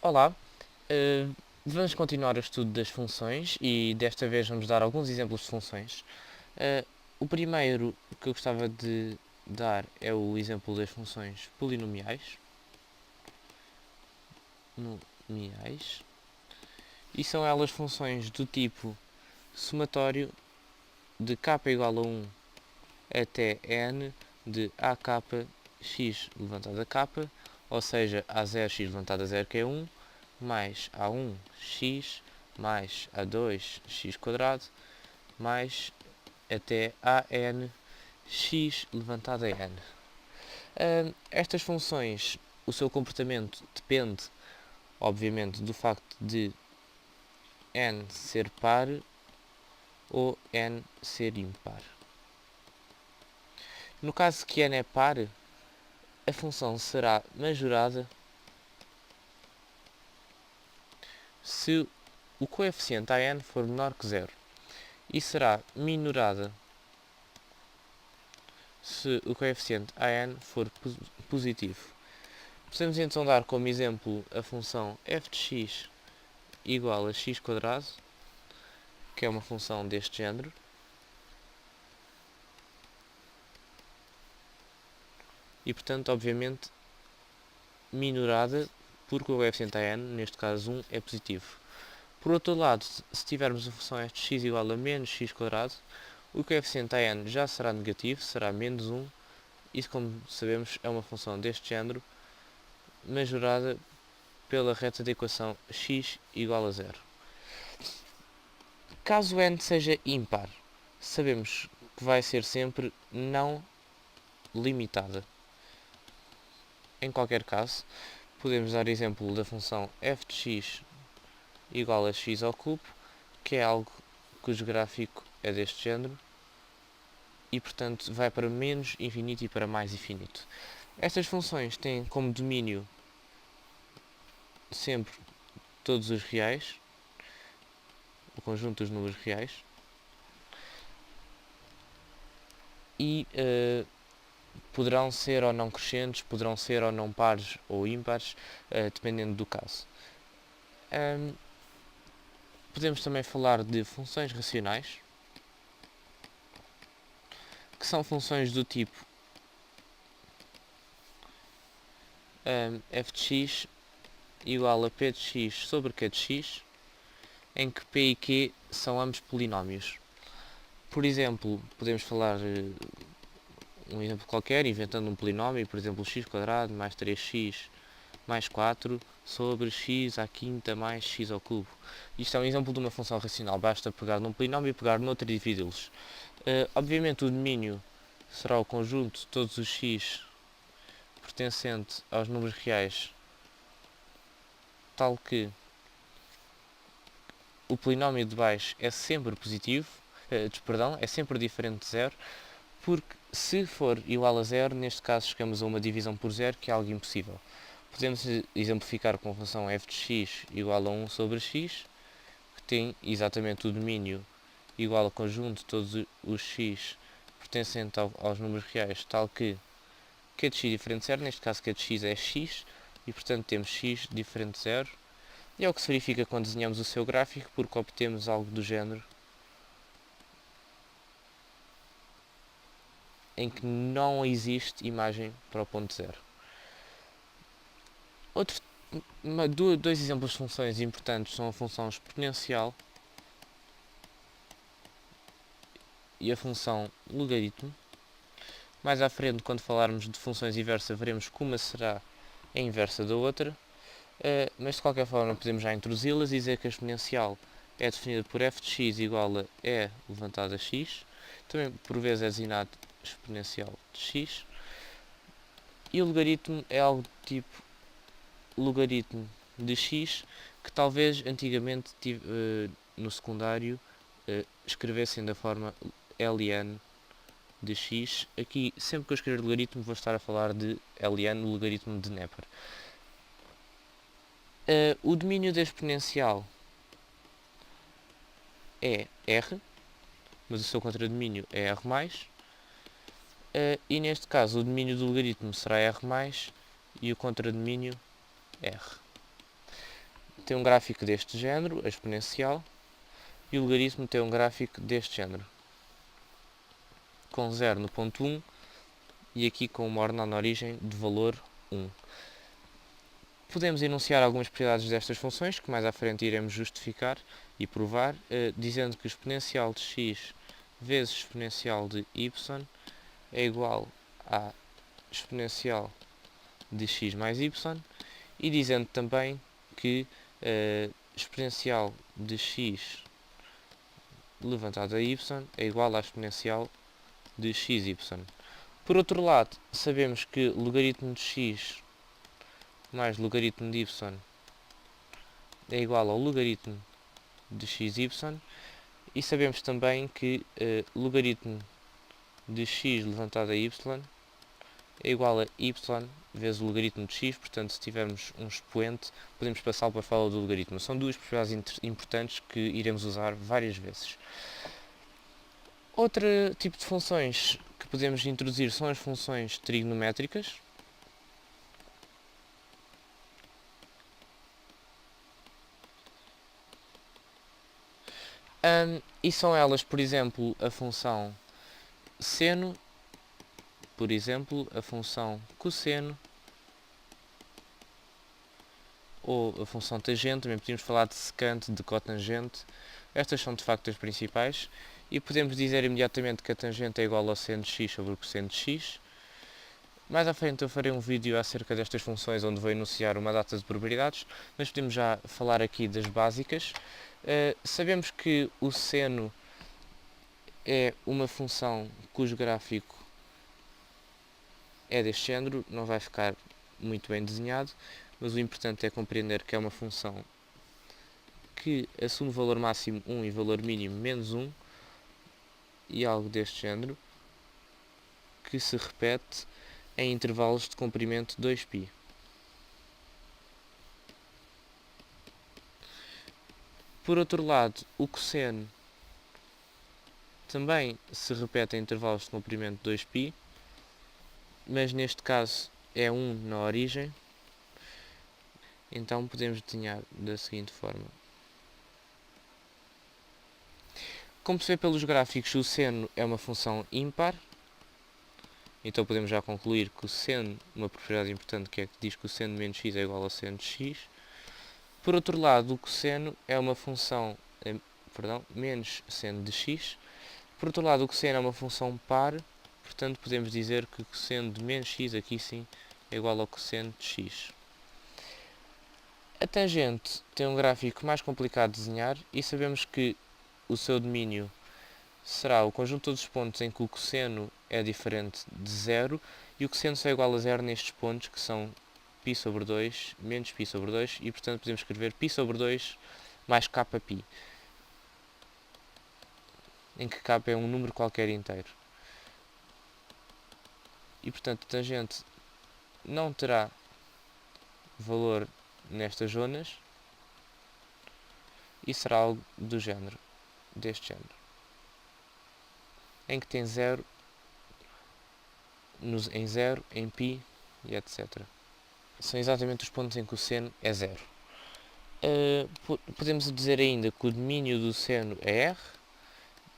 Olá, uh, vamos continuar o estudo das funções e desta vez vamos dar alguns exemplos de funções. O primeiro que eu gostava de dar é o exemplo das funções polinomiais. Nomiais. E são elas funções do tipo somatório de k igual a 1 até n de akx levantado a k, ou seja, a0x levantado a 0 que é 1, mais a1x mais a2x² mais até an x levantado a n. Estas funções, o seu comportamento depende, obviamente, do facto de n ser par ou n ser impar. No caso que n é par, a função será majorada se o coeficiente a n for menor que 0 e será minorada se o coeficiente a n for positivo. Podemos então dar como exemplo a função f de x igual a x², que é uma função deste género, e portanto, obviamente, minorada porque o coeficiente a n, neste caso 1, é positivo. Por outro lado, se tivermos a função f de x igual a menos x², o coeficiente a n já será negativo, será menos 1, e como sabemos é uma função deste género, majorada pela reta da equação x igual a 0. Caso n seja ímpar, sabemos que vai ser sempre não limitada. Em qualquer caso, podemos dar exemplo da função f de x igual a x ao cubo, que é algo cujo gráfico é deste género, e portanto vai para menos infinito e para mais infinito. Estas funções têm como domínio sempre todos os reais, o conjunto dos números reais, e poderão ser ou não crescentes, poderão ser ou não pares ou ímpares, dependendo do caso. Podemos também falar de funções racionais, que são funções do tipo f de x igual a p de x sobre q de x, em que p e q são ambos polinómios. Por exemplo, podemos falar um exemplo qualquer, inventando um polinómio, por exemplo, x² mais 3x mais 4 sobre x à quinta mais x ao cubo. Isto é um exemplo de uma função racional. Basta pegar num polinómio e pegar noutro e dividi-los. Obviamente o domínio será o conjunto de todos os x pertencente aos números reais, tal que o polinómio de baixo é sempre positivo, é sempre diferente de 0, porque se for igual a 0, neste caso chegamos a uma divisão por 0, que é algo impossível. Podemos exemplificar com a função f de x igual a 1 sobre x, que tem exatamente o domínio igual ao conjunto de todos os x pertencente aos números reais, tal que q de x diferente de 0, neste caso q de x é x, e portanto temos x diferente de 0, e é o que se verifica quando desenhamos o seu gráfico, porque obtemos algo do género, em que não existe imagem para o ponto zero. Dois exemplos de funções importantes são a função exponencial e a função logaritmo. Mais à frente, quando falarmos de funções inversas, veremos que uma será a inversa da outra, mas de qualquer forma podemos já introduzi-las e dizer que a exponencial é definida por f de x igual a e levantado a x, também por vezes é designado exponencial de x, e o logaritmo é algo do tipo logaritmo de x, que talvez antigamente no secundário escrevessem da forma ln de x. Aqui, sempre que eu escrever logaritmo, vou estar a falar de ln, o logaritmo de Neper. O domínio da exponencial é r, mas o seu contradomínio é r+, e neste caso o domínio do logaritmo será r+, e o contradomínio r. tem um gráfico deste género, a exponencial, e o logaritmo tem um gráfico deste género, com 0 no ponto 1 e aqui com uma ordem na origem de valor 1. Podemos enunciar algumas propriedades destas funções, que mais à frente iremos justificar e provar, dizendo que o exponencial de x vezes exponencial de y é igual à exponencial de x mais y, e dizendo também que exponencial de x levantado a y é igual à exponencial de xy. Por outro lado, sabemos que logaritmo de x mais logaritmo de y é igual ao logaritmo de xy, e sabemos também que logaritmo de x levantado a y é igual a y vezes o logaritmo de x, portanto, se tivermos um expoente, podemos passá-lo para fora do logaritmo. São duas propriedades importantes que iremos usar várias vezes. Outro tipo de funções que podemos introduzir são as funções trigonométricas. E são elas, por exemplo, a função seno, por exemplo, a função cosseno, ou a função tangente, também podemos falar de secante, de cotangente. Estas são de facto as principais, e podemos dizer imediatamente que a tangente é igual ao seno de x sobre o cosseno de x. Mais à frente eu farei um vídeo acerca destas funções, onde vou enunciar uma data de probabilidades, mas podemos já falar aqui das básicas. Sabemos que o seno é uma função cujo gráfico é deste género, não vai ficar muito bem desenhado, mas o importante é compreender que é uma função que assume valor máximo 1 e valor mínimo menos 1, e algo deste género, que se repete em intervalos de comprimento 2π. Por outro lado, o cosseno também se repete em intervalos de comprimento 2π, mas neste caso é 1 na origem, então podemos desenhar da seguinte forma. Como se vê pelos gráficos, o seno é uma função ímpar, então podemos já concluir que o seno, uma propriedade importante que é que diz que o seno de menos x é igual ao seno de x. Por outro lado, o cosseno é uma função, menos seno de x. Por outro lado, o cosseno é uma função par, portanto podemos dizer que o cosseno de menos x, aqui sim, é igual ao cosseno de x. A tangente tem um gráfico mais complicado de desenhar, e sabemos que o seu domínio será o conjunto de todos os pontos em que o cosseno é diferente de zero, e o cosseno só é igual a zero nestes pontos, que são π sobre 2 menos π sobre 2, e portanto podemos escrever π sobre 2 mais kπ, em que k é um número qualquer inteiro. E portanto a tangente não terá valor nestas zonas, e será algo do género, deste género, em que tem 0 em 0, em π e etc. São exatamente os pontos em que o seno é 0. Podemos dizer ainda que o domínio do seno é R,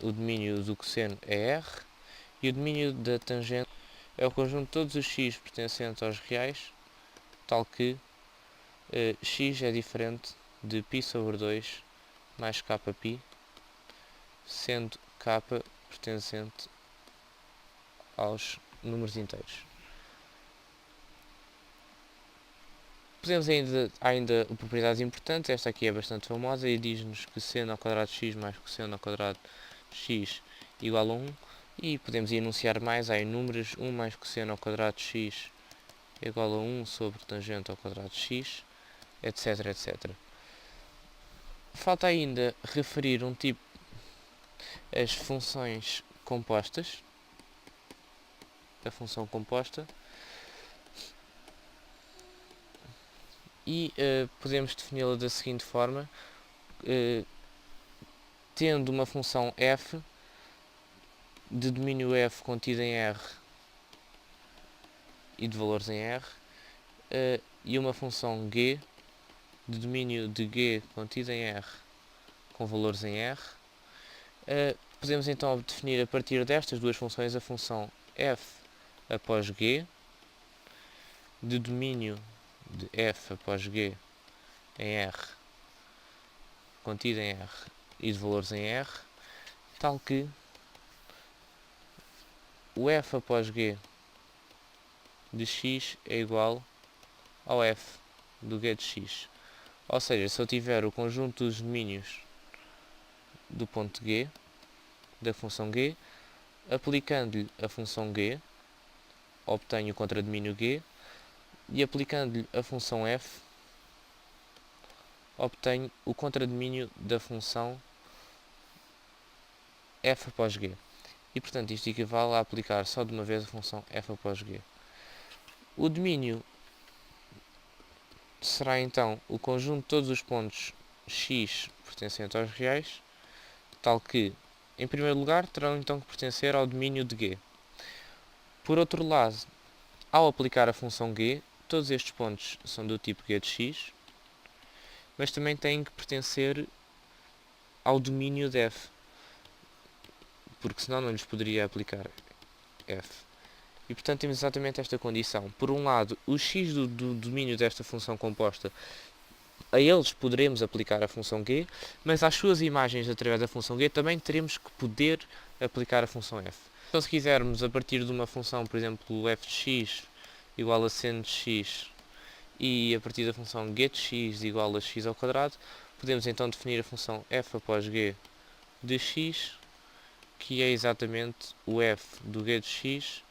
o domínio do cosseno é R, e o domínio da tangente é o conjunto de todos os x pertencentes aos reais, tal que x é diferente de π sobre 2 mais kπ, sendo k pertencente aos números inteiros. Podemos ainda propriedades importantes. Esta aqui é bastante famosa e diz-nos que seno ao quadrado de x mais cosseno ao quadrado de x igual a 1, e podemos enunciar mais. Há inúmeras: 1 mais cosseno ao quadrado de x é igual a 1 sobre tangente ao quadrado de x, etc, etc. Falta ainda referir um tipo, as funções compostas, a função composta, e podemos defini-la da seguinte forma: tendo uma função f de domínio f contida em R e de valores em R, e uma função g de domínio de G contido em R com valores em R. Podemos então definir a partir destas duas funções a função f após G, de domínio de f após G em R, contida em R e de valores em R, tal que o f após G de x é igual ao f do G de x. Ou seja, se eu tiver o conjunto dos domínios do ponto G, da função G, aplicando-lhe a função G, obtenho o contradomínio G, e aplicando-lhe a função f, obtenho o contradomínio da função f após G. E, portanto, isto equivale a aplicar só de uma vez a função f após G. O domínio será, então, o conjunto de todos os pontos x pertencentes aos reais, tal que, em primeiro lugar, terão, então, que pertencer ao domínio de G. Por outro lado, ao aplicar a função G, todos estes pontos são do tipo G de x, mas também têm que pertencer ao domínio de f, porque senão não lhes poderia aplicar f. E portanto temos exatamente esta condição. Por um lado, o x do domínio desta função composta, a eles poderemos aplicar a função g, mas às suas imagens através da função g também teremos que poder aplicar a função f. Então se quisermos, a partir de uma função, por exemplo, f de x igual a seno de x, e a partir da função g de x igual a x ao quadrado, podemos então definir a função f após g de x, que é exatamente o f do g de x,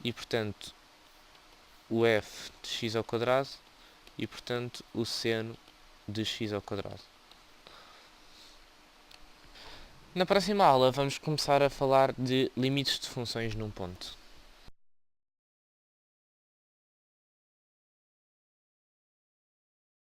e portanto o f de x ao quadrado, e portanto o seno de x ao quadrado. Na próxima aula vamos começar a falar de limites de funções num ponto.